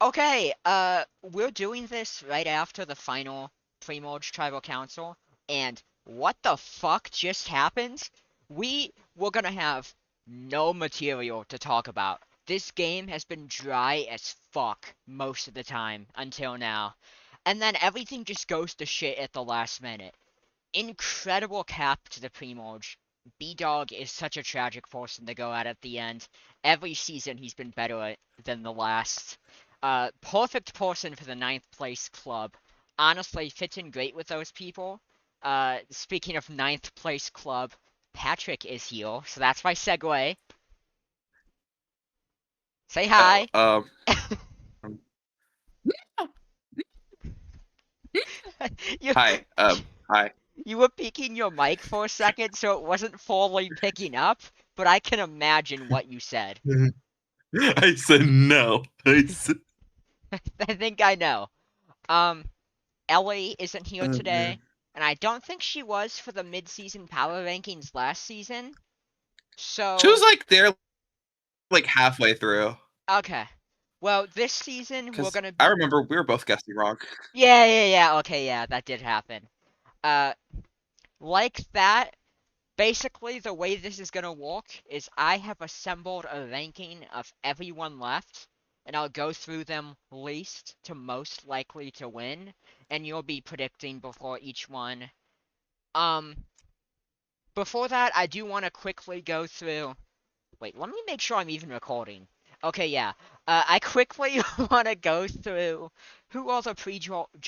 Okay, we're doing this right after the final pre-merge tribal council, and what the fuck just happened? We were gonna have no material to talk about. This game has been dry as fuck most of the time until now. And then everything just goes to shit at the last minute. Incredible cap to the pre-merge. B-Dog is such a tragic person to go at the end. Every season he's been better than the last. Perfect person for the ninth place club. Honestly, fits in great with those people. Speaking of ninth place club, Patrick is here, so that's my segue. Say Oh, hi. you hi. Hi. you were peeking your mic for a second, so it wasn't fully picking up, but I can imagine what you said. I said no. I said, I think I know. Um, Ellie isn't here oh today, man. and I don't think she was for the mid-season power rankings last season. She was So, like there, like halfway through, okay. Well, this season we're because gonna. I remember we were both guessing wrong. Yeah. Okay, yeah, that did happen. Uh, like that. Basically, the way this is gonna work is I have assembled a ranking of everyone left, and I'll go through them least to most likely to win, and you'll be predicting before each one. Um, Before that, I do want to quickly go through. Wait, let me make sure I'm even recording. Okay, yeah. I quickly want to go through who all the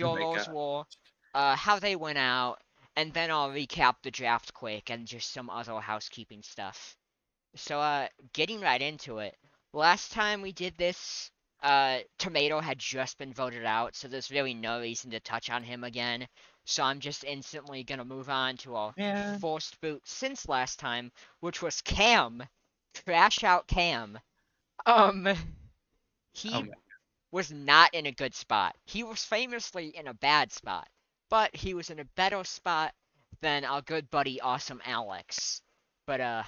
Oh my pre-jurors god. were, how they went out, and then I'll recap the draft quick and just some other housekeeping stuff. So, getting right into it. Last time we did this, Tomato had just been voted out, so there's really no reason to touch on him again. So I'm just instantly gonna move on to our Man. forced boot since last time, which was Cam. Crash out Cam. Um, Oh he my. was not in a good spot. He was famously in a bad spot, but he was in a better spot than our good buddy Awesome Alex. But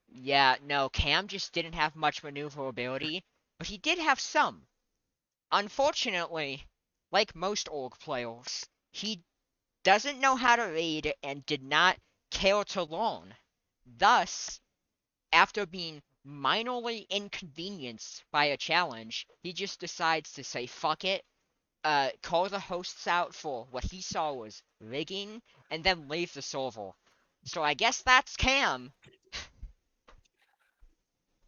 yeah, no, Cam just didn't have much maneuverability, but he did have some. Unfortunately, like most org players, he doesn't know how to read and did not care to learn. Thus, after being minorly inconvenienced by a challenge, he just decides to say fuck it, call the hosts out for what he saw was rigging, and then leave the server. So I guess that's Cam.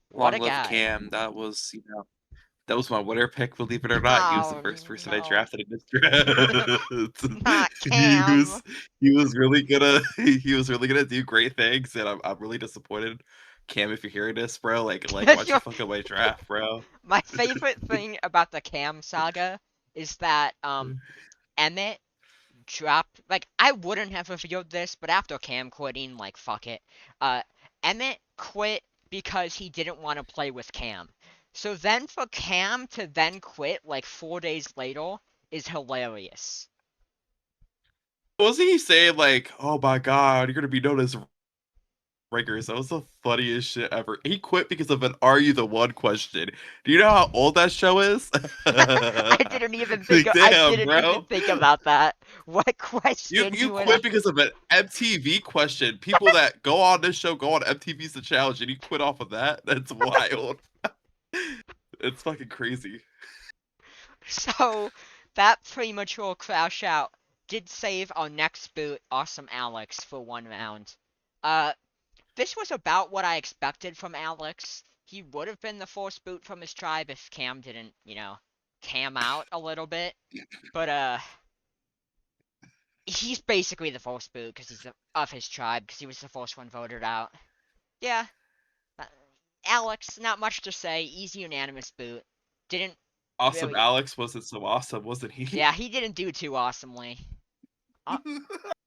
What a Long live guy. Cam. That was my winner pick, believe it or not. He was the Oh first person I no, drafted in this draft. not he Cam. was he was really gonna he was really gonna do great things, and I'm really disappointed. Cam, if you're hearing this, bro, like why'd you fuck up my draft, bro? My favorite thing about the Cam saga is that Emmett dropped, like, I wouldn't have revealed this, but after Cam quitting, like, fuck it. Uh, Emmett quit because he didn't want to play with Cam. So then for Cam to then quit, like, 4 days later, is hilarious. Wasn't he saying like, "Oh my God, you're gonna be known as Riggers"? That was the funniest shit ever. He quit because of an "Are you the one?" question. Do you know how old that show is? Like, I damn, didn't even bro. think about that. What You question he you would quit ask. because of an MTV question. People that go on this show go on MTV's The Challenge, and you quit off of that? That's wild. It's fucking crazy. So that premature crash out did save our next boot, Awesome Alex, for 1 round. Uh, this was about what I expected from Alex. He would have been the force boot from his tribe if Cam didn't, cam out a little bit. But he's basically the force boot because he's of his tribe because he was the first one voted out. Yeah, uh, Alex, not much to say. Easy unanimous boot. Didn't Awesome really. Alex wasn't so awesome, wasn't he? Yeah, he didn't do too awesomely. Uh,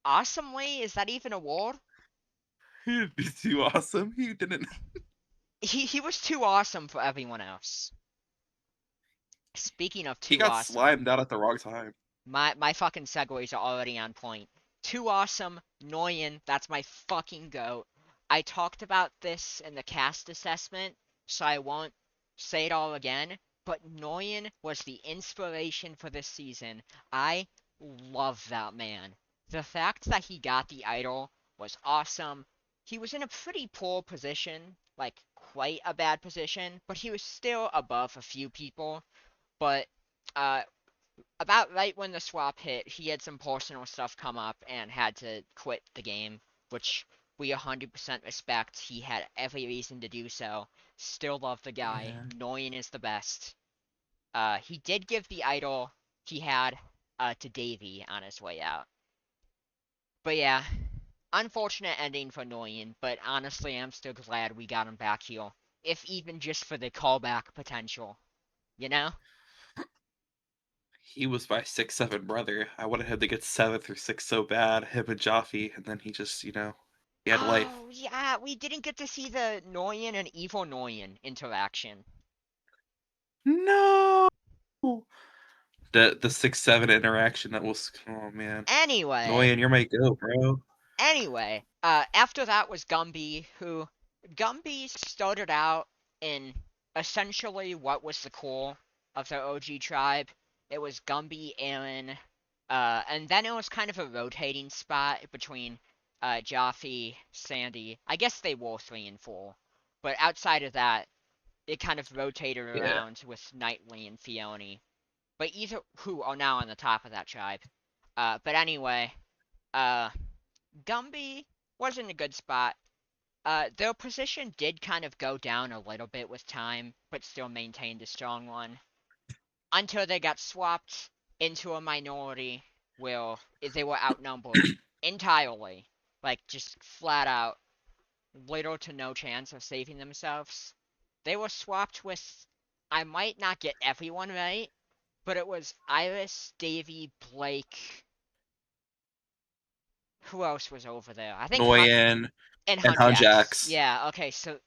awesomely? Is that even a word? He didn't do too awesome. He didn't. He was too awesome for everyone else. Speaking of He too got awesome, slimed out at the wrong time. my fucking segues are already on point. Too awesome, Noyan, that's my fucking goat. I talked about this in the cast assessment, so I won't say it all again, but Noyan was the inspiration for this season. I love that man. The fact that he got the idol was awesome. He was in a pretty poor position, like quite a bad position, but he was still above a few people. But uh, about right when the swap hit, he had some personal stuff come up and had to quit the game, which we 100% respect. He had every reason to do so. Still love the guy. Yeah. Noyan is the best. He did give the idol he had to Davy on his way out. But yeah, unfortunate ending for Noyan, but honestly, I'm still glad we got him back here. If even just for the callback potential, you know? He was my 6'7" brother. I wanted him to get 7th or 6th so bad, him and Jaffe, and then he just, he had life. Oh, yeah, we didn't get to see the Noyan and Evil Noyan interaction. No! The 6'7" interaction that was, oh man. Anyway, Noyan, you're my go, bro. after that was Gumby, who Gumby started out in essentially what was the core of the OG tribe. It was Gumby, Aaron, and then it was kind of a rotating spot between Jaffe, Sandy. I guess they were 3 and 4, but outside of that, it kind of rotated Yeah. around with Knightley and Fiona. But either who are now on the top of that tribe. But anyway, uh, Gumby was in a good spot. Their position did kind of go down a little bit with time, but still maintained a strong one until they got swapped into a minority where they were outnumbered entirely, like just flat out, little to no chance of saving themselves. They were swapped with, I might not get everyone right, but it was Iris, Davy, Blake. Who else was over there? I think Noyan and and Hunjax. Hunjax. Yeah, okay, so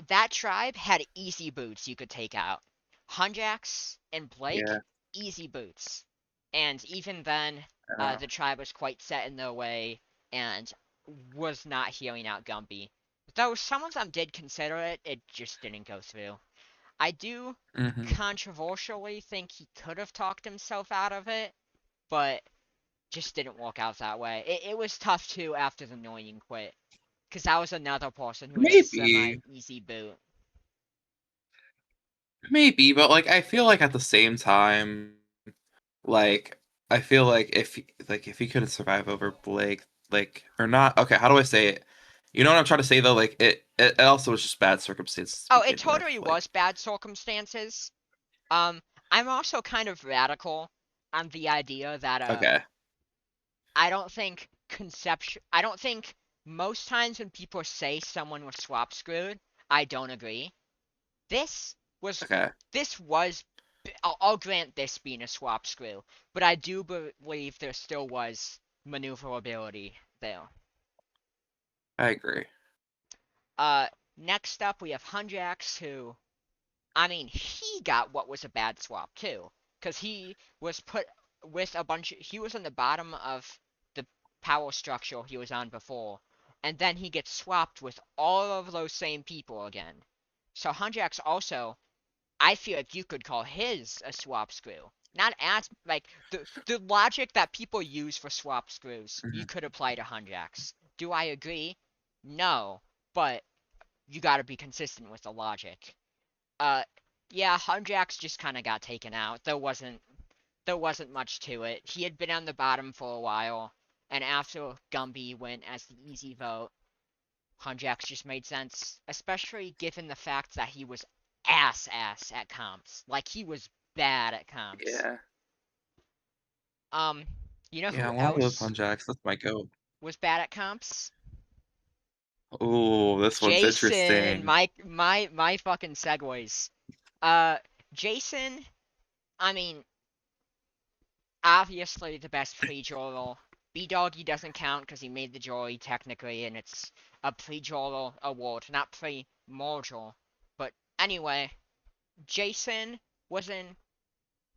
that tribe had easy boots you could take out. Hunjax and Blake, Yeah. easy boots. And even then, Uh, the tribe was quite set in their way and was not healing out Gumby. Though some of them did consider it, it just didn't go through. I do hmm controversially think he could have talked himself out of it, but just didn't work out that way. It was tough too after the Noyan quit, because that was another person who was a semi Maybe. easy boot. Maybe, but like I feel like at the same time, like I feel like if he couldn't survive over Blake, like or not, okay, how do I say it? You know what I'm trying to say though? Like it also was just bad circumstances to Oh, it begin with. totally Like was bad circumstances. Um, I'm also kind of radical on the idea that okay, I don't think conception. I don't think most times when people say someone was swap screwed, I don't agree. This was okay, this was. I'll grant this being a swap screw, but I do believe there still was maneuverability there. I agree. Uh, Next up we have Hunjax, who I mean, he got what was a bad swap too, because he was put with a bunch. He was on the bottom of the power structure he was on before, and then he gets swapped with all of those same people again. So Hunjax also, I feel like you could call his a swap screw. Not as like the logic that people use for swap screws, you Mhm. could apply to Hunjax. Do I agree? No, but you got to be consistent with the logic. Uh, yeah, Hunjax just kind of got taken out. There wasn't much to it. He had been on the bottom for a while, and after Gumby went as the easy vote, Hunjax just made sense, especially given the fact that he was ass at comps. Like he was bad at comps. Yeah, Um, you know yeah. who I want to go with else Hunjax. That's my go. was bad at comps? Oh, this one's Jason, interesting. my fucking segues. Uh, Jason. I mean, obviously the best pre-Jolo. B-Doggy doesn't count because he made the Joy technically, and it's a pre-Jolo award, not pre-Mortal. But anyway, Jason was in.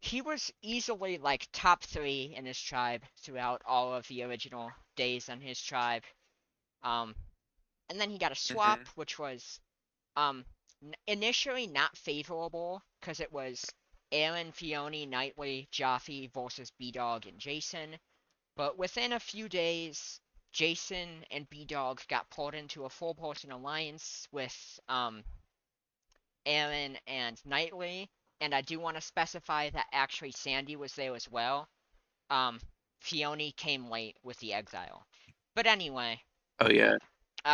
He was easily like top 3 in his tribe throughout all of the original days on his tribe. Um, and then he got a swap, hmm which was um initially not favorable because it was Aaron, Fiona, Knightley, Jaffe versus B-Dog and Jason. But within a few days, Jason and B-Dog got pulled into a four-person alliance with Aaron and Knightley. And I do want to specify that actually Sandy was there as well. Um, Fiona came late with the exile. But anyway, Oh yeah.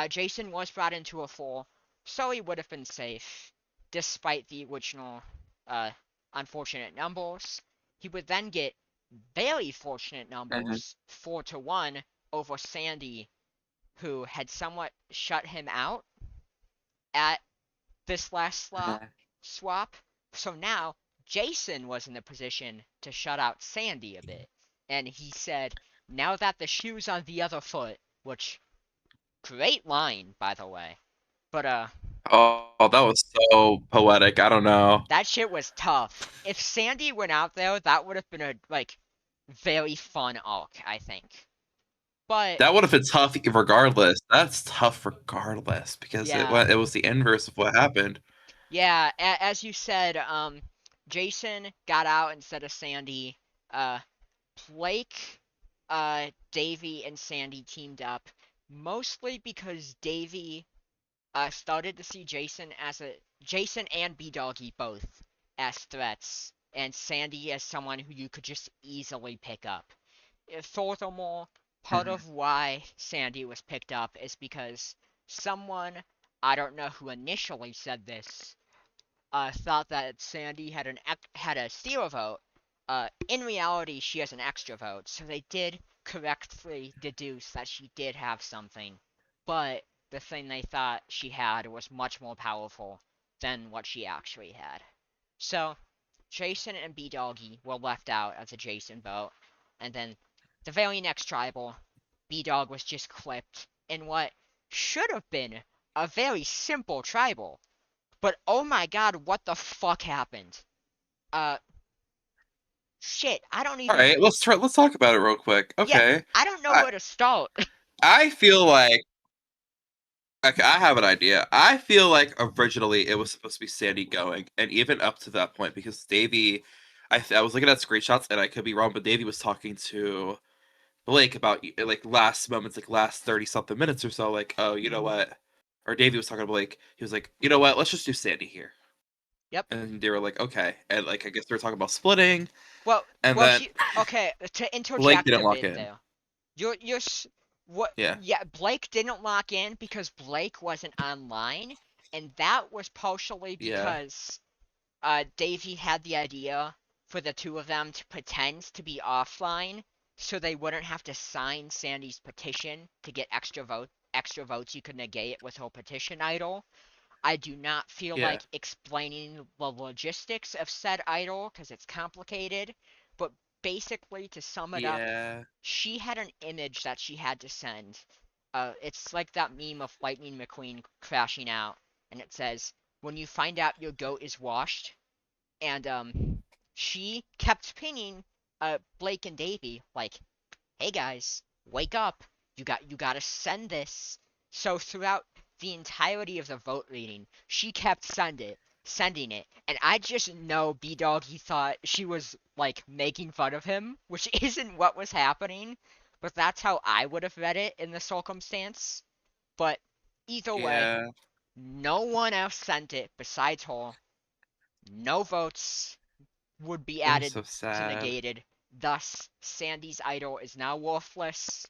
Jason was brought into a four, so he would have been safe, despite the original uh, unfortunate numbers. He would then get very fortunate Mhm, numbers, 4-1, over Sandy, who had somewhat shut him out at this last mhm. swap. So now Jason was in the position to shut out Sandy a bit. And he said, now that the shoe's on the other foot, which, great line, by the way. But Oh, that was so poetic. I don't know. that shit was tough. If Sandy went out there, that would have been a like very fun arc, I think. But That would have been tough regardless. That's tough regardless because yeah, it was the inverse of what happened. yeah, as you said, Jason got out instead of Sandy. Uh, Blake, Davy, and Sandy teamed up, mostly because Davy started to see Jason and B Doggy both as threats, and Sandy as someone who you could just easily pick up. Furthermore, part Mhm. of why Sandy was picked up is because someone, I don't know who initially said this, thought that Sandy had a steal vote. In reality, she has an extra vote, so they did correctly deduce that she did have something. But the thing they thought she had was much more powerful than what she actually had. So Jason and B Doggy were left out as a Jason vote, and then the very next tribal, B Dog was just clipped in what should have been a very simple tribal. But oh my god, what the fuck happened? Uh, shit, I don't All even. right, let's talk about it real quick. Yeah, Okay. I don't know I where to start. I feel like okay, I have an idea. I feel like originally it was supposed to be Sandy going, and even up to that point, because Davey, I was looking at screenshots, and I could be wrong, but Davey was talking to Blake about like last moments, like last 30 something minutes or so, like, oh, you know what? Or Davey was talking to Blake. He was like, you know what? Let's just do Sandy here. Yep. And they were like, okay. And like, I guess they were talking about splitting, Well, and well, then he. Okay, to Blake interject didn't a lock bit in. there. You're what? Yeah, Yeah, Blake didn't lock in because Blake wasn't online, and that was partially yeah, because Davey had the idea for the two of them to pretend to be offline, so they wouldn't have to sign Sandy's petition to get extra votes you could negate with her petition idol. I do not feel yeah, like explaining the logistics of said idol because it's complicated, but basically to sum it up, yeah, she had an image that she had to send. It's like that meme of Lightning McQueen crashing out, and it says, "When you find out your goat is washed," and she kept pinging Blake and Davey like, "Hey guys, wake up! You gotta send this." So throughout the entirety of the vote reading, she kept sending it, and I just know B Doggy thought she was like making fun of him, which isn't what was happening, but that's how I would have read it in the circumstance. But either way, yeah. no one else sent it besides her. No votes would be It was added so to sad. negated. Thus, Sandy's idol is now worthless.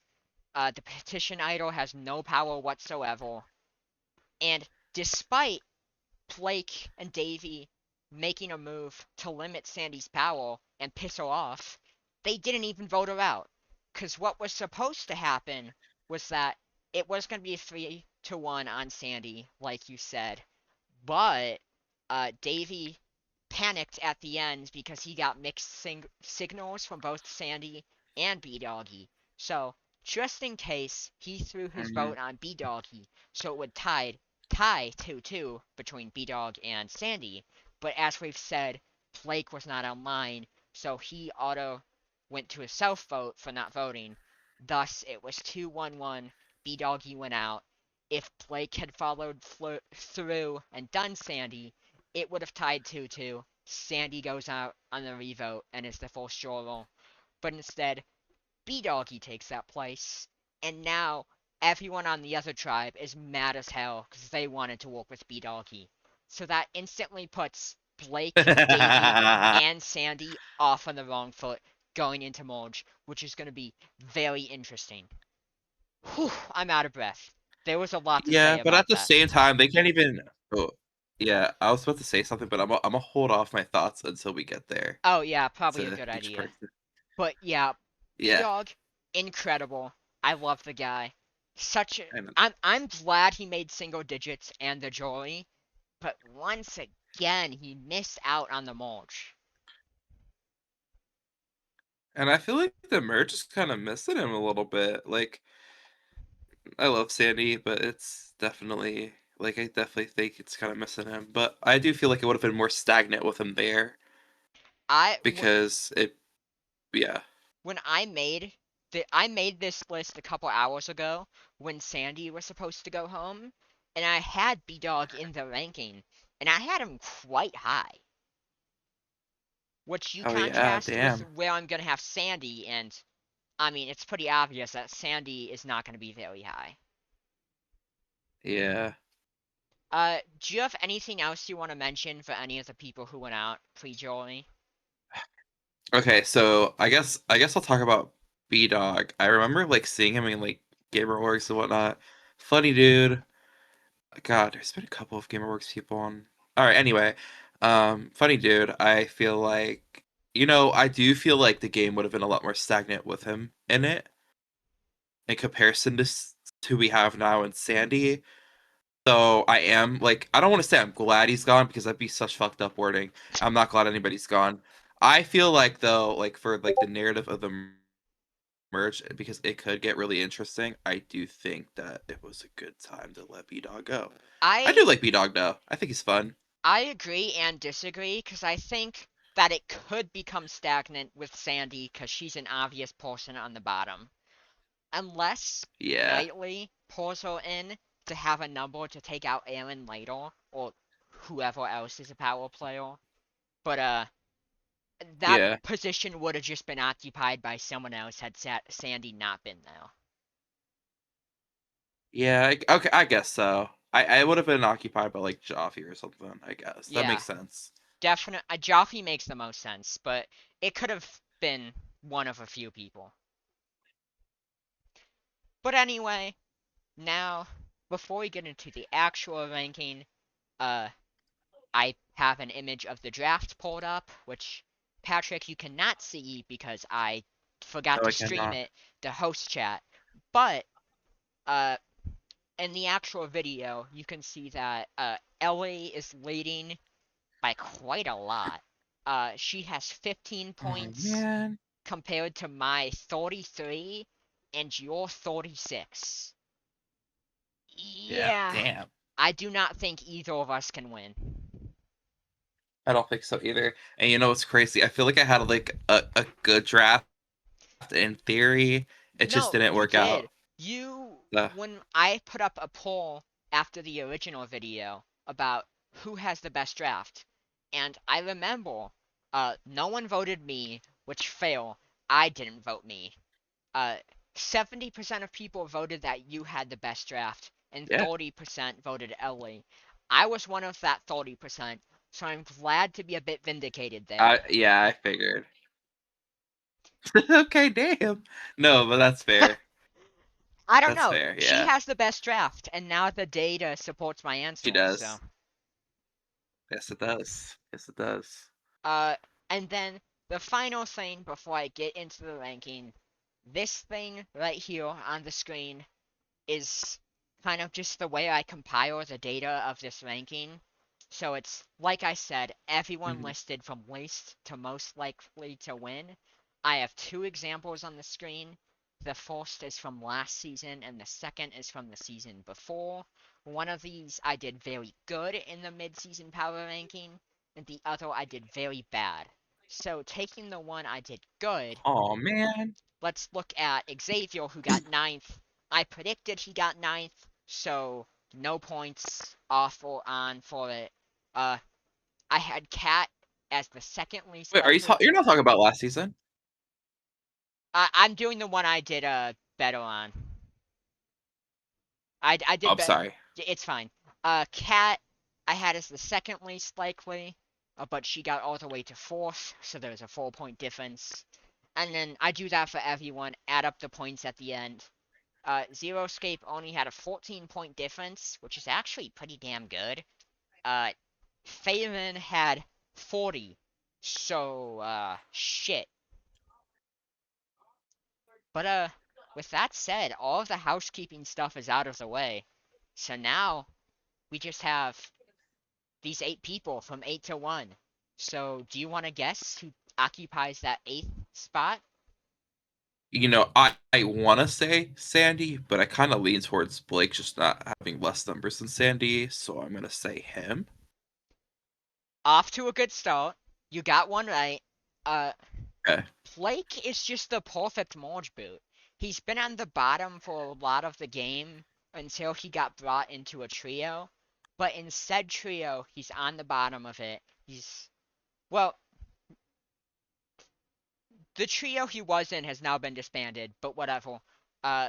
The petition idol has no power whatsoever. And despite Blake and Davy making a move to limit Sandy's power and piss her off, they didn't even vote her out. Because what was supposed to happen was that it was going to be 3-1 on Sandy, like you said. But Davy panicked at the end because he got mixed signals from both Sandy and B Doggy. So, just in case, he threw his Hmm. vote on B Doggy, so it would tie 2-2 between B Dog and Sandy. But as we've said, Blake was not online, so he auto went to a self vote for not voting. Thus, it was 2-1-1. B Doggy went out. if Blake had followed through and done Sandy, it would have tied 2-2. Sandy goes out on the revote and is the first juror. But instead, B-Doggy takes that place. And now everyone on the other tribe is mad as hell because they wanted to work with B-Doggy. So that instantly puts Blake, Davey, and Sandy off on the wrong foot going into Merge, which is going to be very interesting. Whew, I'm out of breath. There was a lot to say Yeah, but at about the that. same time, they can't even. Oh, yeah, I was about to say something, but I'm gonna hold off my thoughts until we get there Oh yeah, probably a to good each idea. person. But yeah, Yeah, B-Dog, incredible. I love the guy. Such a and I'm glad he made single digits and the jolly, but once again he missed out on the mulch. and I feel like the merch is kind of missing him a little bit. Like I love Sandy, but it's definitely like I definitely think it's kind of missing him. But I do feel like it would have been more stagnant with him there I because it. Yeah. when I made this list a couple hours ago when Sandy was supposed to go home, and I had B-Dog in the ranking, and I had him quite high. Which you Oh yeah. contrast with Damn. where I'm gonna have Sandy, and I mean it's pretty obvious that Sandy is not gonna be very high. Yeah. Do you have anything else you want to mention for any of the people who went out pre-Jolie? Okay, so I guess I'll talk about B Dog. I remember like seeing him in like GamerWorks and whatnot. Funny dude. God, there's been a couple of GamerWorks people on. All right, anyway, funny dude. I feel like I do feel like the game would have been a lot more stagnant with him in it in comparison to we have now in Sandy. So I am like I don't want to say I'm glad he's gone because that'd be such fucked up wording. I'm not glad anybody's gone. I feel like though, like for like the narrative of the merge, because it could get really interesting. I do think that it was a good time to let B Dog go. I I do like B Dog though. I think he's fun. I agree and disagree because I think that it could become stagnant with Sandy because she's an obvious person on the bottom. Unless Yeah, Knightley pulls her in to have a number to take out Aaron later, or whoever else is a power player. But that yeah, position would have just been occupied by someone else had Sandy not been there. yeah. Okay, I guess so. I would have been occupied by like Joffy or something. I guess that Yeah, makes sense. definitely. Joffrey makes the most sense, but it could have been one of a few people. But anyway, now before we get into the actual ranking, uh, I have an image of the draft pulled up, which Patrick you cannot see because I forgot No, to I stream cannot. it to host chat. But uh, in the actual video, you can see that Ellie is leading by quite a lot. She has 15 Oh points man. compared to my 33 and your 36. Yeah. Yeah, Damn. I do not think either of us can win. I don't think so either. And you know what's crazy? I feel like I had like a good draft in theory. It just No, didn't you work did. out. You, Uh, when I put up a poll after the original video about who has the best draft, and I remember, no one voted me, which fail. I didn't vote me. Uh, 70% of people voted that you had the best draft, and yeah. 30% voted Ellie. I was one of that 30%, so I'm glad to be a bit vindicated there. Yeah, I figured. Okay, damn. No, but that's fair. I don't That's know. fair. She Yeah, has the best draft, and now the data supports my she answer. So, does. Yes, it does. Yes, it does. uh, and then the final thing before I get into the ranking, this thing right here on the screen is kind of just the way I compile the data of this ranking. So it's like I said, everyone Mhm. listed from least to most likely to win. I have two examples on the screen. The first is from last season, and the second is from the season before. One of these I did very good in the mid-season power ranking, and the other I did very bad. So taking the one I did good, Oh man. let's look at Xavier, who got ninth. I predicted he got ninth, so no points off or on for it. Uh, I had Cat as the second least Wait, are you likely you're to. not talking about last season? I'm doing the one I did better on. I Oh, did I'm better. sorry. It's fine. Cat I had as the second least likely, but she got all the way to fourth, so there's a 4 point difference. And then I do that for everyone. Add up the points at the end. Zero Escape only had a 14 point difference, which is actually pretty damn good. Uh, Phelan had 40. So, shit. But, with that said, all of the housekeeping stuff is out of the way. So now, we just have these 8 people from 8 to 1. So, do you want to guess who occupies that 8th spot? I want to say Sandy, but I kind of lean towards Blake just not having less numbers than Sandy, so I'm gonna say him. Off to a good start. You got one right. Uh, Okay. Blake is just the perfect Morge boot. He's been on the bottom for a lot of the game until he got brought into a trio. But in said trio, he's on the bottom of it. Well, the trio he was in has now been disbanded, but whatever. Uh,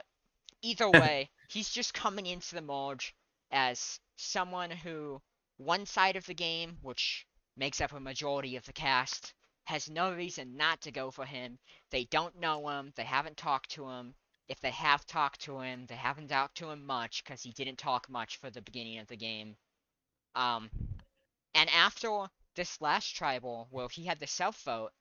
Either way, he's just coming into the Morge as someone who, one side of the game, which makes up a majority of the cast, has no reason not to go for him. They don't know him, they haven't talked to him. If they have talked to him, they haven't talked to him much because he didn't talk much for the beginning of the game. Um, and after this last tribal, where he had the self vote,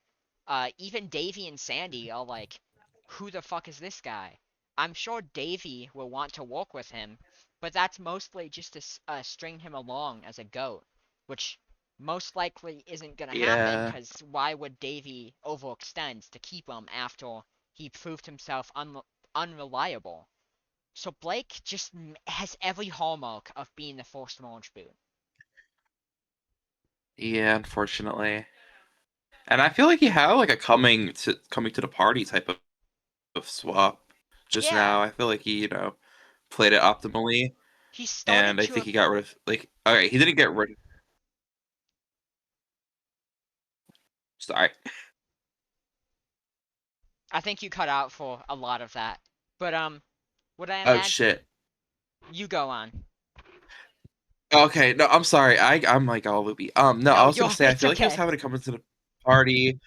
even Davy and Sandy are like, who the fuck is this guy? I'm sure Davy will want to work with him, but that's mostly just to string him along as a goat, which most likely isn't gonna happen, Yeah. because why would Davy overextend to keep him after he proved himself unreliable? So Blake just has every hallmark of being the first launch boot. Yeah, unfortunately. And I feel like he had like a coming to the party type of swap just Yeah, now. I feel like he played it optimally, he started and I to. think he got rid of like okay, he didn't get rid of sorry. I think you cut out for a lot of that. But what I Oh imagine shit. you go on. Okay, no, I'm sorry. I'm like all loopy. No, I No, was gonna you're say I it's feel like he was okay. having to come into the party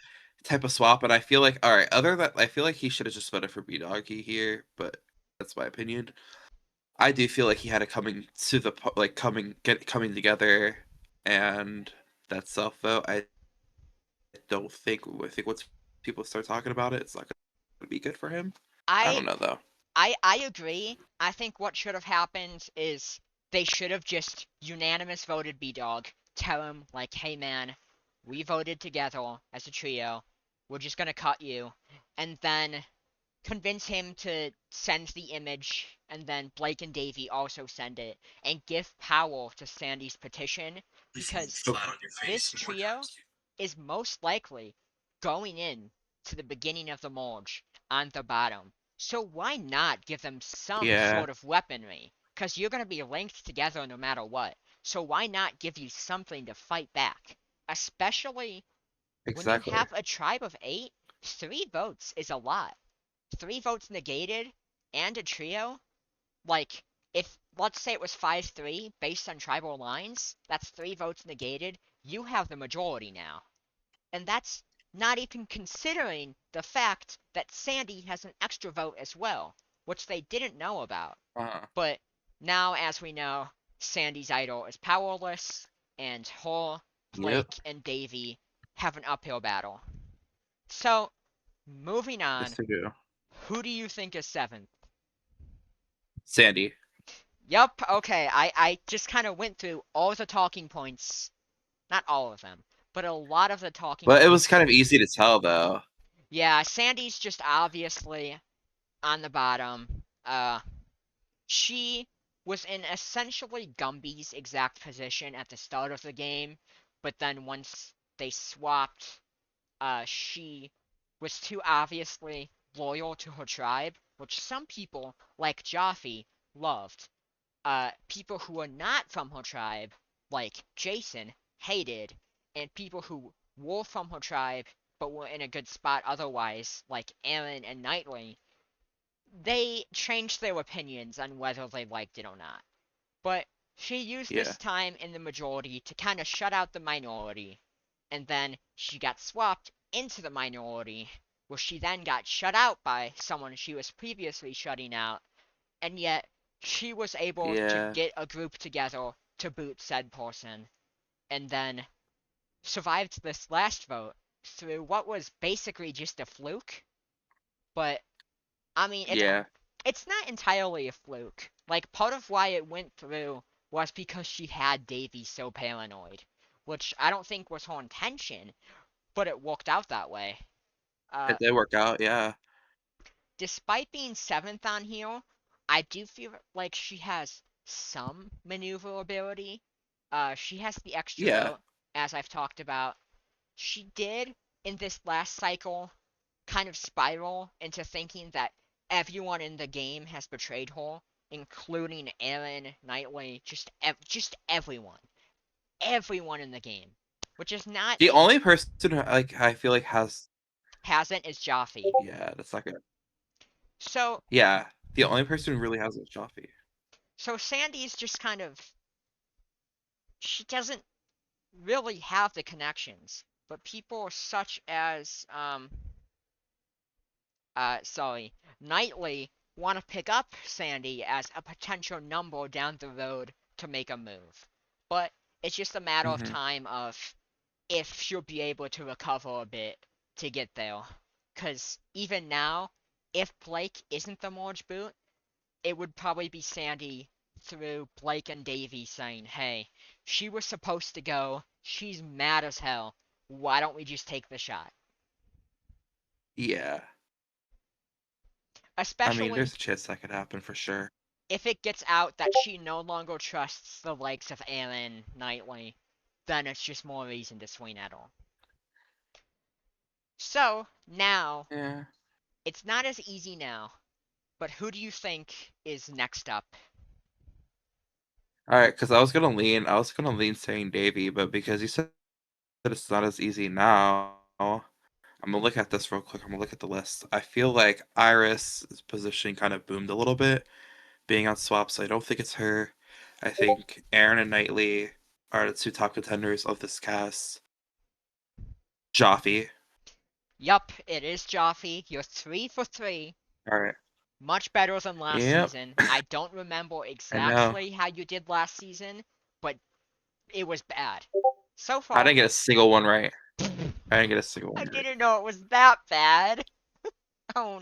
type of swap, and I feel like all right. Other than I feel like he should have just voted for B Doggy here, but that's my opinion. I do feel like he had a coming to the like coming together, and that self vote. Don't think I think once people start talking about it, it's not gonna be good for him. I I don't know though. I agree. I think what should have happened is they should have just unanimous voted B Dog. Tell him like, hey man, we voted together as a trio. We're just gonna cut you, and then convince him to send the image, and then Blake and Davey also send it, and give power to Sandy's petition, because this trio is most likely going in to the beginning of the merge on the bottom. So why not give them some Yeah, sort of weaponry? Because you're going to be linked together no matter what. So why not give you something to fight back? Especially when you exactly. have a tribe of 8, 3 votes is a lot. 3 votes negated and a trio, like, if let's say it was 5-3 based on tribal lines, that's 3 votes negated. You have the majority now. And that's not even considering the fact that Sandy has an extra vote as well, which they didn't know about. Uh, But now, as we know, Sandy's idol is powerless, and her, yep. Blake, and Davy have an uphill battle. So, moving Yes, on, they do. who do you think is 7th? Sandy. Yup, okay, I just kind of went through all the talking points. Not all of them, but a lot of the talking But it was points. kind of easy to tell though. Yeah, Sandy's just obviously on the bottom. She was in essentially Gumby's exact position at the start of the game, but then once they swapped, she was too obviously loyal to her tribe, which some people, like Jaffe, loved. people who were not from her tribe, like Jason, hated, and people who were from her tribe but were in a good spot otherwise, like Aaron and Knightley, they changed their opinions on whether they liked it or not. But she used Yeah. this time in the majority to kind of shut out the minority, and then she got swapped into the minority, where she then got shut out by someone she was previously shutting out, and yet she was able to Yeah. get a group together to boot said person, and then survived this last vote through what was basically just a fluke. But I mean, Yeah. it's not entirely a fluke. Like, part of why it went through was because she had Davy so paranoid, which I don't think was her intention, but it worked out that way. Uh, It did work out, yeah. Despite being seventh on here, I do feel like she has some maneuverability. She has the extra Yeah. vote, as I've talked about. She did, in this last cycle, kind of spiral into thinking that everyone in the game has betrayed her, including Aaron, Knightley, just everyone in the game, which is not The only person who, like, I feel like has, hasn't is Jaffe. yeah, that's not good. So Yeah. The only person who really has is Joffy. so Sandy's just kind of, she doesn't really have the connections, but people such as sorry, Knightley want to pick up Sandy as a potential number down the road to make a move. But it's just a matter of Mm-hmm. time of if she'll be able to recover a bit to get there. Because even now, if Blake isn't the Morge boot, it would probably be Sandy through Blake and Davey saying, hey, she was supposed to go, she's mad as hell, why don't we just take the shot? Yeah. I mean, Especially there's a chance that could happen for sure. if it gets out that she no longer trusts the likes of Aaron Knightley, then it's just more reason to swing at her. So, now, Yeah. it's not as easy now, but who do you think is next up? All right, because I was gonna lean saying Davy, but because you said that it's not as easy now, I'm gonna look at this real quick. I'm gonna look at the list. I feel like Iris' positioning kind of boomed a little bit, being on swap, so I don't think it's her. I think Aaron and Knightley are the two top contenders of this cast. Joffy. Yup, it is Jaffe. You're 3 for 3. All right. Much better than last Yep. season. I don't remember I know. exactly how you did last season, but it was bad. So I far, didn't get a single one right. I didn't get a single I one right. didn't know it was that bad. Oh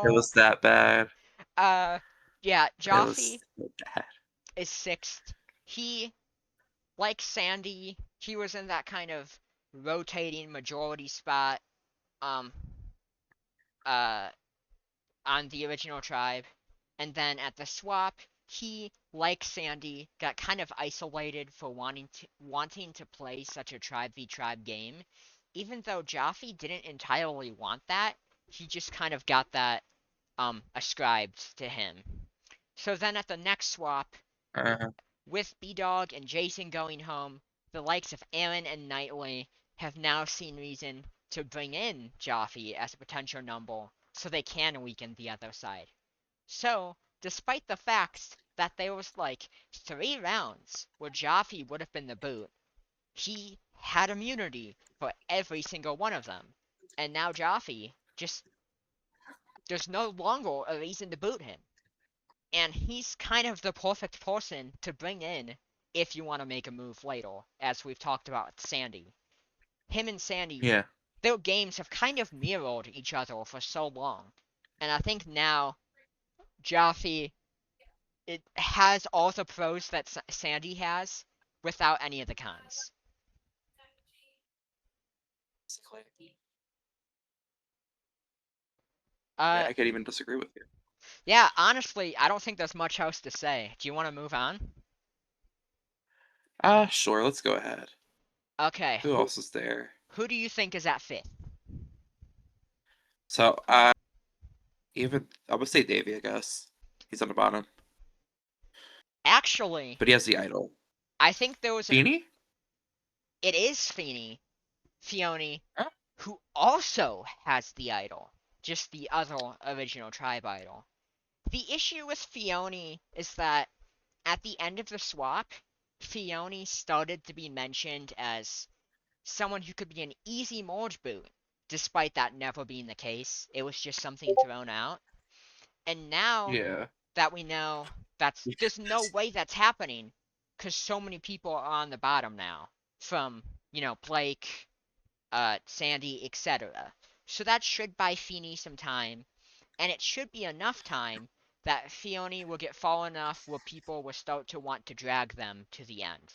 It no. was that bad. Uh, yeah, It was Jaffe so bad. is sixth. He, like Sandy, he was in that kind of rotating majority spot, um, uh, on the original tribe. And then at the swap, he, like Sandy, got kind of isolated for wanting to play such a tribe v tribe game. Even though Jaffe didn't entirely want that, he just kind of got that ascribed to him. So then at the next swap, Uh, with B Dog and Jason going home, the likes of Aaron and Knightley have now seen reason to bring in Jaffe as a potential number so they can weaken the other side. So, despite the fact that there was like 3 rounds where Jaffe would have been the boot, he had immunity for every single one of them. And now Jaffe just, there's no longer a reason to boot him. And he's kind of the perfect person to bring in if you want to make a move later, as we've talked about with Sandy. Him and Sandy, yeah. their games have kind of mirrored each other for so long. And I think now Jaffe, it has all the pros that Sandy has without any of the cons. Yeah, Uh, I can't even disagree with you. yeah, honestly, I don't think there's much else to say. Do you want to move on? Sure, let's go ahead. Okay, Who who else is there? who do you think is at fifth? So, even I would say Davy, I guess. He's on the bottom. Actually, but he has the idol. I think there was an. Feeny? It is Fione, Huh? who also has the idol, just the other original tribe idol. The issue with Fione is that at the end of the swap, Fione started to be mentioned as someone who could be an easy merge boot, despite that never being the case. It was just something thrown out. And now Yeah. that we know there's no way that's happening, because so many people are on the bottom now, from Blake, Sandy, etc. So that should buy Feeney some time, and it should be enough time that Fione will get far enough where people will start to want to drag them to the end.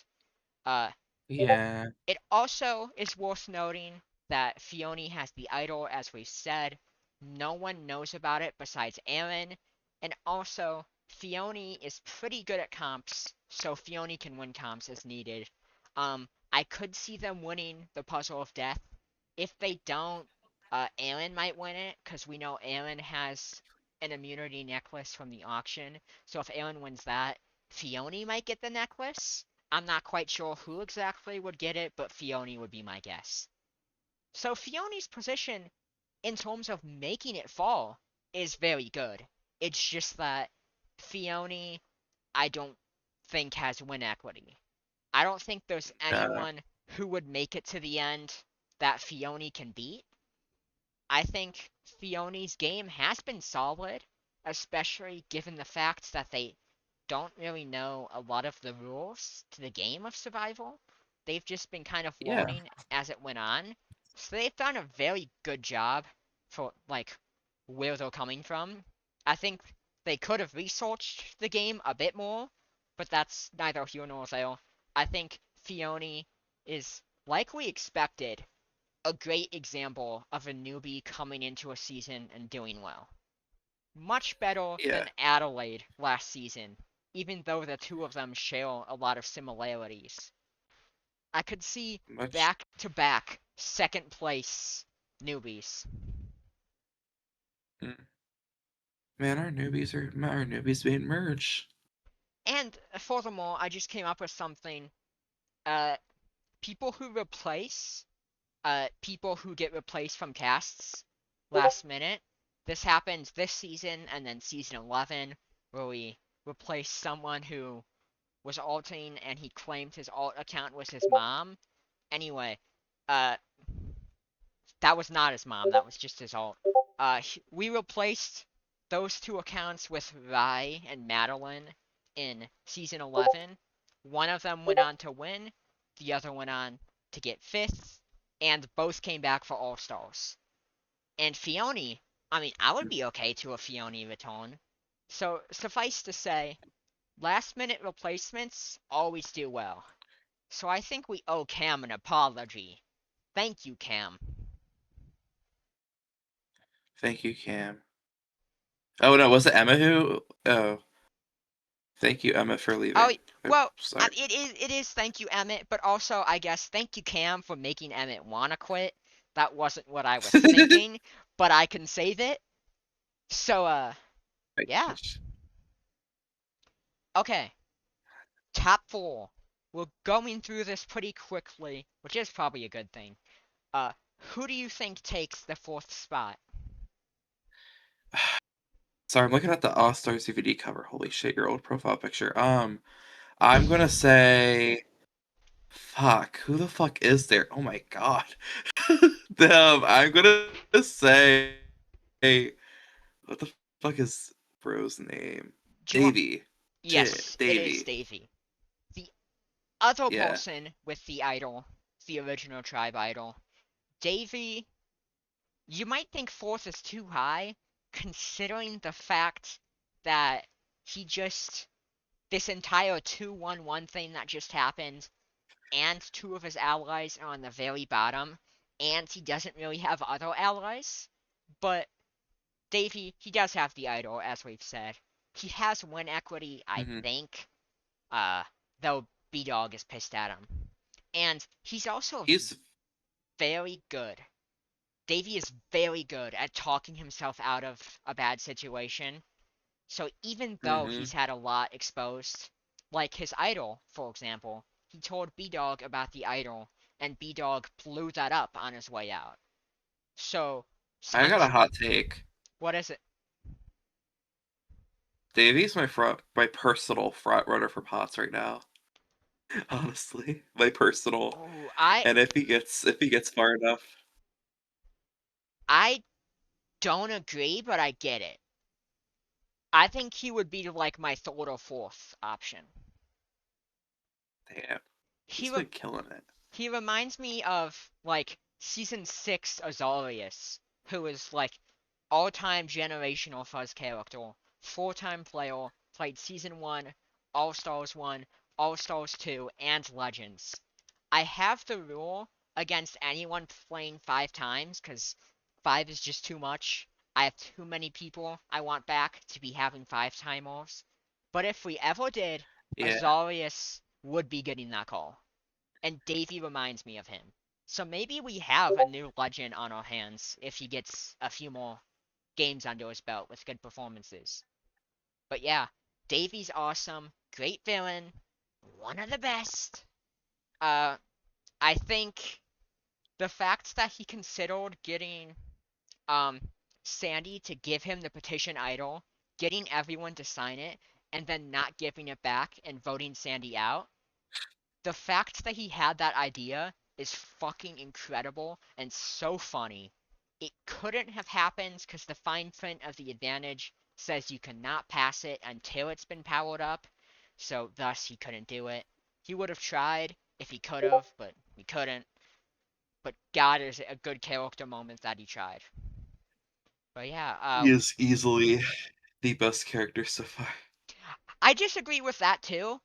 Uh, Yeah. it also is worth noting that Fione has the idol, as we said. No one knows about it besides Aaron, and also Fione is pretty good at comps, so Fione can win comps as needed. I could see them winning the Puzzle of Death. If they don't, Aaron might win it, because we know Aaron has an immunity necklace from the auction. So if Aaron wins that, Fione might get the necklace. I'm not quite sure who exactly would get it, but Fione would be my guess. So Fione's position in terms of making it fall is very good. It's just that Fione, I don't think has win equity. I don't think there's Uh, anyone who would make it to the end that Fione can beat. I think Fione's game has been solid, especially given the fact that they don't really know a lot of the rules to the game of survival. They've just been kind of yeah. learning as it went on. So they've done a very good job for like where they're coming from. I think they could have researched the game a bit more, but that's neither here nor there. I think Fione is, like we expected, a great example of a newbie coming into a season and doing well. Much better Yeah. than Adelaide last season, even though the two of them share a lot of similarities. I could see Much. back to back second place newbies. Mm. Man, our newbies being merged. And furthermore, I just came up with something. Uh, people who replace people who get replaced from casts last minute. This happened this season and then season 11, where we replaced someone who was alting and he claimed his alt account was his mom. Anyway, uh, that was not his mom. That was just his alt. We replaced those two accounts with Rai and Madeline in season 11. One of them went on to win. The other went on to get fifth, and both came back for All Stars. And Fione, I mean, I would be okay to a Fione return. So suffice to say, last minute replacements always do well. So I think we owe Cam an apology. Thank you, Cam. Thank you, Cam. Oh no, was it Emma who? Oh, thank you, Emma, for Oh, leaving. Oh, well, sorry. it is thank you, Emmett, but also, I guess, thank you, Cam, for making Emmett wanna quit. That wasn't what I was thinking, but I can save it. So, yeah. Okay, top four. We're going through this pretty quickly, which is probably a good thing. Uh, who do you think takes the fourth spot? Sorry, I'm looking at the All Stars DVD cover. Holy shit, your old profile picture. I'm gonna say, fuck. Who the fuck is there? Oh my god. I'm gonna say, what the fuck is bro's name? Do you want? Davy. Yes, it is Davy. Davy. The other Yeah. person with the idol, the original tribe idol, Davy. You might think fourth is too high, considering the fact that he just this entire 2-1-1 thing that just happened, and two of his allies are on the very bottom, and he doesn't really have other allies. But Davey, he does have the idol, as we've said. He has win equity, I Hmm. think. Uh, though B Dog is pissed at him, and he's also He's. very good. Davey is very good at talking himself out of a bad situation. So even though Hmm. he's had a lot exposed, Like his idol, for example. He told B-Dog about the idol, and B-Dog blew that up on his way out. So, I got a hot take. what is it? Davey's my personal front runner for Pots right now. Honestly, my personal. Ooh, And if he gets far enough, I don't agree, but I get it. I think he would be like my third or fourth option. damn, He he's re- been killing it. he reminds me of like season 6 Azarius, who is like all-time generational fuzz character, full-time player, played season 1, All-Stars 1, All-Stars 2, and Legends. I have the rule against anyone playing 5 times because 5 is just too much. I have too many people I want back to be having 5 time-offs. But if we ever did, Yeah, Azarius would be getting that call. And Davey reminds me of him. So maybe we have a new legend on our hands if he gets a few more games under his belt with good performances. But yeah, Davey's awesome, great villain, one of the best. Uh, I think the fact that he considered getting um Sandy to give him the petition idol, getting everyone to sign it, and then not giving it back and voting Sandy out, the fact that he had that idea is fucking incredible and so funny. It couldn't have happened because the fine print of the advantage says you cannot pass it until it's been powered up, so thus he couldn't do it. He would have tried if he could have, but he couldn't. But God, is it a good character moment that he tried. But yeah, he is easily the best character so far. I disagree with that too,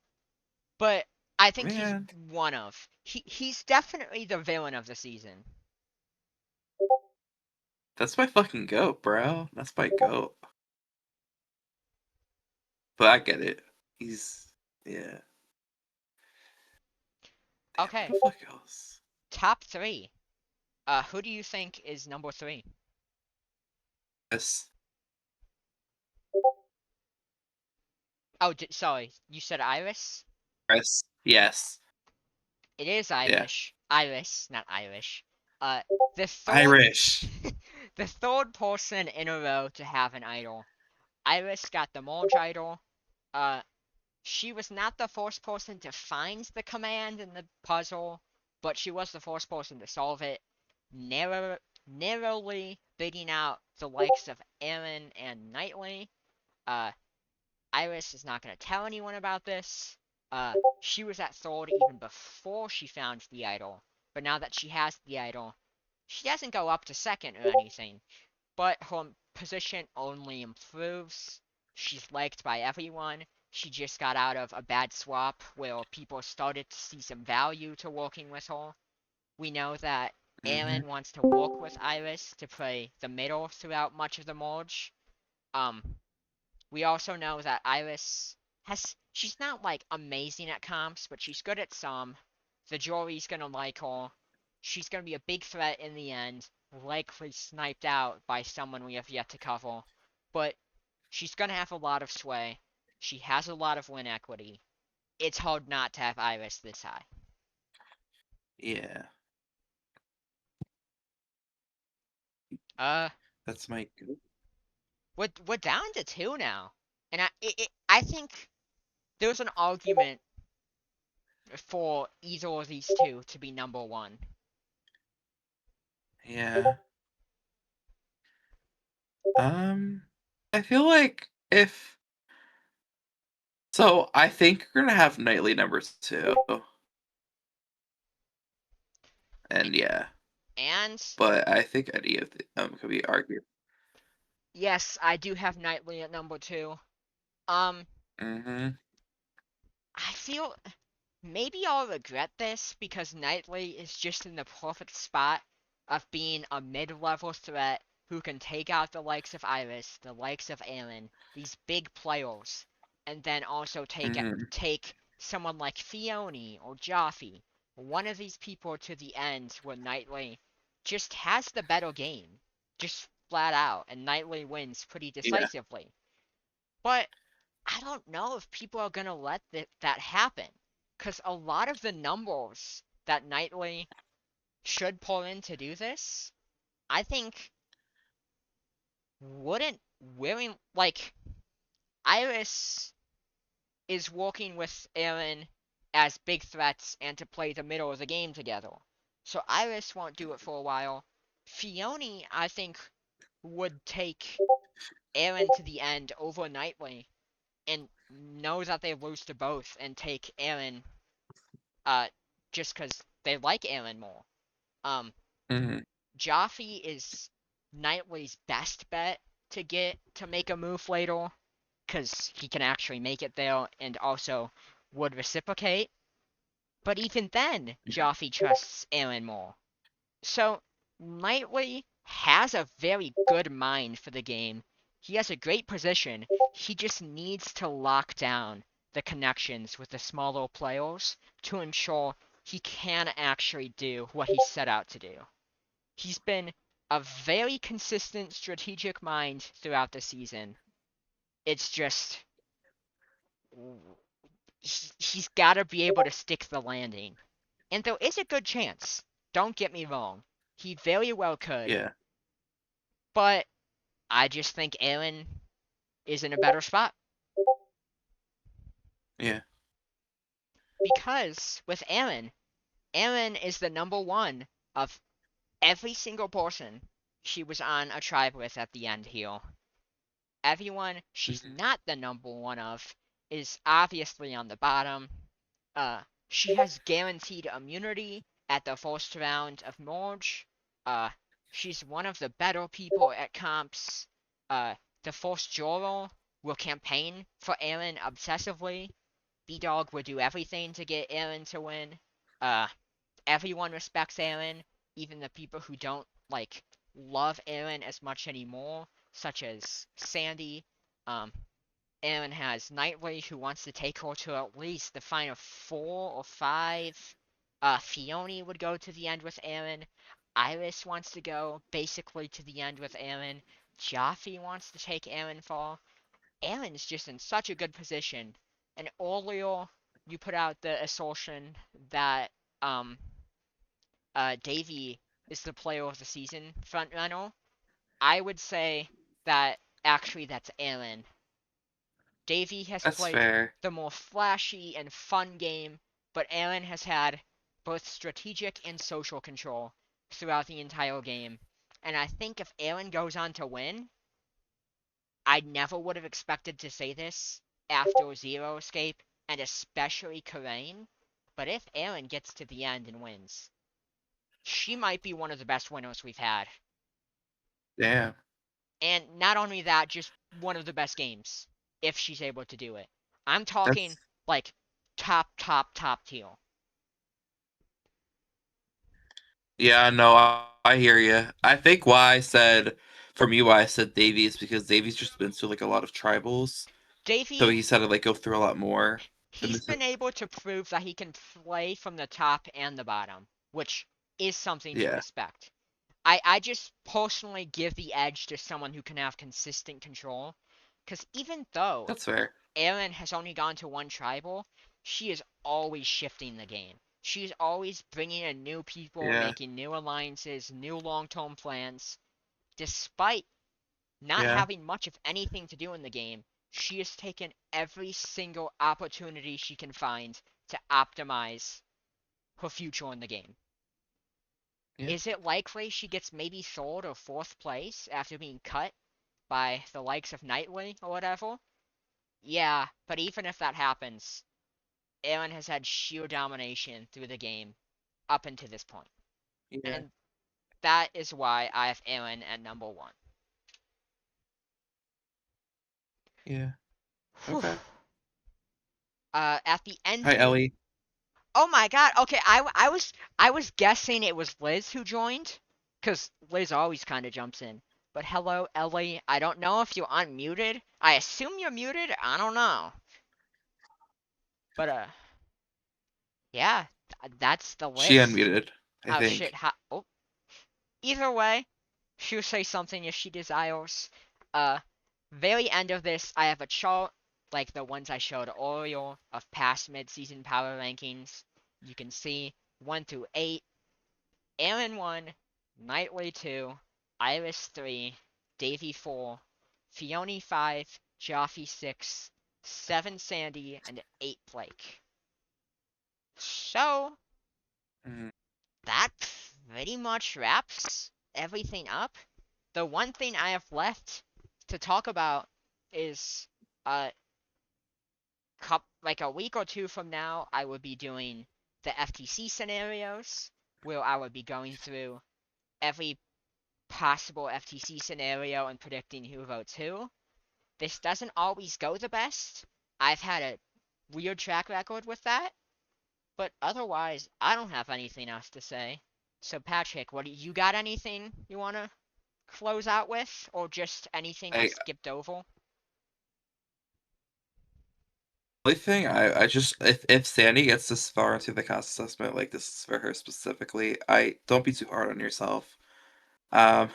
but I think he's Man, one of. He's definitely the villain of the season. that's my fucking goat, bro. That's my goat. But I get it. He's yeah. Damn, Okay, what the fuck else? top three. Who do you think is number three? Yes, Oh, sorry, you said Iris? Chris. Yes. It is Yeah. Irish. Iris, not Irish. Uh, the third, Irish. the third person in a row to have an idol. Iris got the Morge idol. Uh, she was not the first person to find the command in the puzzle, but she was the first person to solve it, narrowly beating out the likes of Aaron and Knightley. Uh, Iris is not going to tell anyone about this. She was at third even before she found the idol, but now that she has the idol, she doesn't go up to second or anything, but her position only improves. She's liked by everyone. She just got out of a bad swap where people started to see some value to working with her. We know that Hmm. Aaron wants to work with Iris to play the middle throughout much of the merge. Um, we also know that Iris she's not like amazing at comps, but she's good at some. The jury's gonna like her. She's gonna be a big threat in the end, likely sniped out by someone we have yet to cover. But she's gonna have a lot of sway. She has a lot of win equity. It's hard not to have Iris this high. Yeah. Uh, That's my goat. we're down to two now, and I think there's an argument for either of these two to be number one. Yeah. I feel like if so, I think we're gonna have nightly numbers too. And yeah, And but I think any of them could be argued. yes, I do have Knightley at number two. Um, Hmm. I feel maybe I'll regret this because Knightley is just in the perfect spot of being a mid-level threat who can take out the likes of Iris, the likes of Aelin, these big players, and then also Hmm. take someone like Fione or Jaffe, one of these people to the end where Knightley just has the better game, just flat out, and Knightley wins pretty Yeah. decisively. But I don't know if people are gonna let that happen, because a lot of the numbers that Knightley should pull in to do this, I think wouldn't willing like Iris is working with Aaron as big threats and to play the middle of the game together. So Iris won't do it for a while. Fione, I think, would take Aaron to the end over Knightley and know that they lose to both and take Aaron uh just because they like Aaron more. Um Hmm. Jaffe is Knightley's best bet to get to make a move later because he can actually make it there and also would reciprocate. But even then, Jaffe trusts Aaron more. So Knightley has a very good mind for the game. He has a great position. He just needs to lock down the connections with the smaller players to ensure he can actually do what he set out to do. He's been a very consistent strategic mind throughout the season. It's just he's got to be able to stick the landing. And there is a good chance. Don't get me wrong. He very well could. Yeah. But I just think Aaron is in a better spot. Yeah. Because with Aaron, Aaron is the number one of every single person she was on a tribe with at the end here. Everyone she's Hmm. not the number one of is obviously on the bottom. She has guaranteed immunity at the first round of Merge. Uh, she's one of the better people at comps. Uh, the first juror will campaign for Aaron obsessively. B-Dog will do everything to get Aaron to win. Uh, Everyone respects Aaron, even the people who don't like love Aaron as much anymore, such as Sandy. Um, Aaron has Knightley, who wants to take her to at least the final 4 or 5. Fione would go to the end with Aaron. Iris wants to go basically to the end with Aaron. Jaffe wants to take Aaron far. Aaron's just in such a good position. And earlier, you put out the assertion that um, Davy is the player of the season frontrunner. I would say that actually that's Aaron. Davey has That's played fair. the more flashy and fun game, but Aaron has had both strategic and social control throughout the entire game. And I think if Aaron goes on to win, I never would have expected to say this after Zero Escape, and especially Karain, but if Aaron gets to the end and wins, she might be one of the best winners we've had. Damn. And not only that, just one of the best games if she's able to do it. I'm talking That's like top tier. yeah. No, I hear you. I think why I said for me why I said Davey is because Davey's just been through like a lot of tribals, so Davey, he's had to like go through a lot more than he's this. been able to prove that he can play from the top and the bottom, which is something to Yeah, respect. I just personally give the edge to someone who can have consistent control, because even though that's fair. Erin has only gone to one tribal, she is always shifting the game. She's always bringing in new people, Yeah, making new alliances, new long-term plans. Despite not yeah, having much of anything to do in the game, she has taken every single opportunity she can find to optimize her future in the game. yeah. Is it likely she gets maybe third or fourth place after being cut by the likes of Knightley or whatever? Yeah, but even if that happens, Aaron has had sheer domination through the game up until this point. Yeah, And that is why I have Aaron at number one. yeah. Whew. Okay. At the end Hi, here. Ellie. Oh my god, okay, I was guessing it was Liz who joined. Cause Liz always kinda jumps in. But hello, Ellie. I don't know if you're unmuted. I assume you're muted. I don't know. But yeah, that's the She list. unmuted, I Oh shit, think. oh, either way, she'll say something if she desires. Uh, Very end of this, I have a chart. like the ones I showed earlier of past mid-season power rankings. You can see 1 through 8, Aaron 1, Knightley 2, Iris 3, Davy 4, Fiona 5, Jaffe 6, 7 Sandy, and 8 Blake. So, Mhm. that pretty much wraps everything up. The one thing I have left to talk about is uh like a week or two from now I will be doing the FTC scenarios where I will be going through every possible FTC scenario and predicting who votes who. This doesn't always go the best. I've had a weird track record with that, but otherwise I don't have anything else to say. So Patrick, what do you got anything you want to close out with, or just anything I I skipped over? only thing I just if Sandy gets this far into the cast assessment, like this is for her specifically, I don't be too hard on yourself. Um,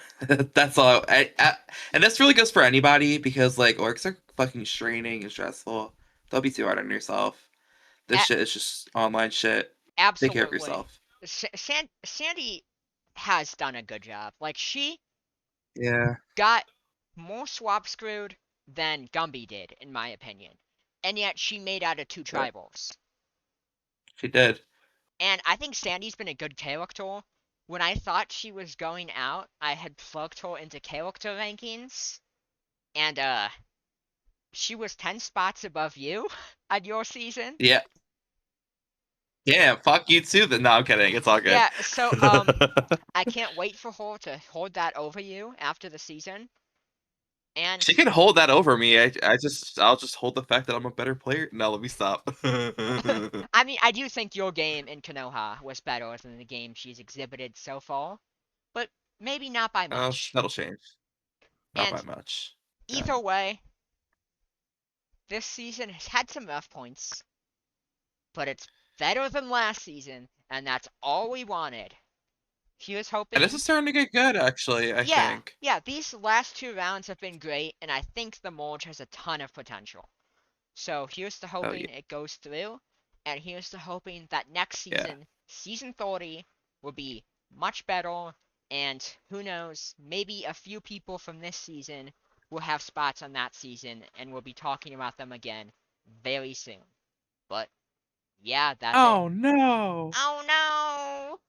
that's all. And this really goes for anybody because like orcs are fucking straining and stressful. Don't be too hard on yourself. This A- shit is just online shit. Take care of Absolutely. yourself. Sandy has done a good job. Like, she Yeah, got more swap screwed than Gumby did, in my opinion. And yet she made out of two but tribals. she did. And I think Sandy's been a good character. When I thought she was going out, I had plugged her into character rankings, and she was 10 spots above you at your season. Yeah, yeah. Fuck you too. Then no, I'm kidding. It's all good. Yeah, so I can't wait for her to hold that over you after the season. And She can hold that over me. I'll just hold the fact that I'm a better player. No, let me stop. I mean, I do think your game in Konoha was better than the game she's exhibited so far, but maybe not by Oh, much. that'll change. Not by And much. Okay. either way, this season has had some rough points, but it's better than last season, and that's all we wanted. He was And this hoping. is starting to get good, actually, I Yeah, think. yeah, these last two rounds have been great, and I think the merge has a ton of potential. So here's to Oh, yeah. hoping it goes through, and here's to hoping that next Yeah. season, season 30, will be much better, and who knows, maybe a few people from this season will have spots on that season, and we'll be talking about them again very soon. But yeah, that's it. Oh, no. Oh no!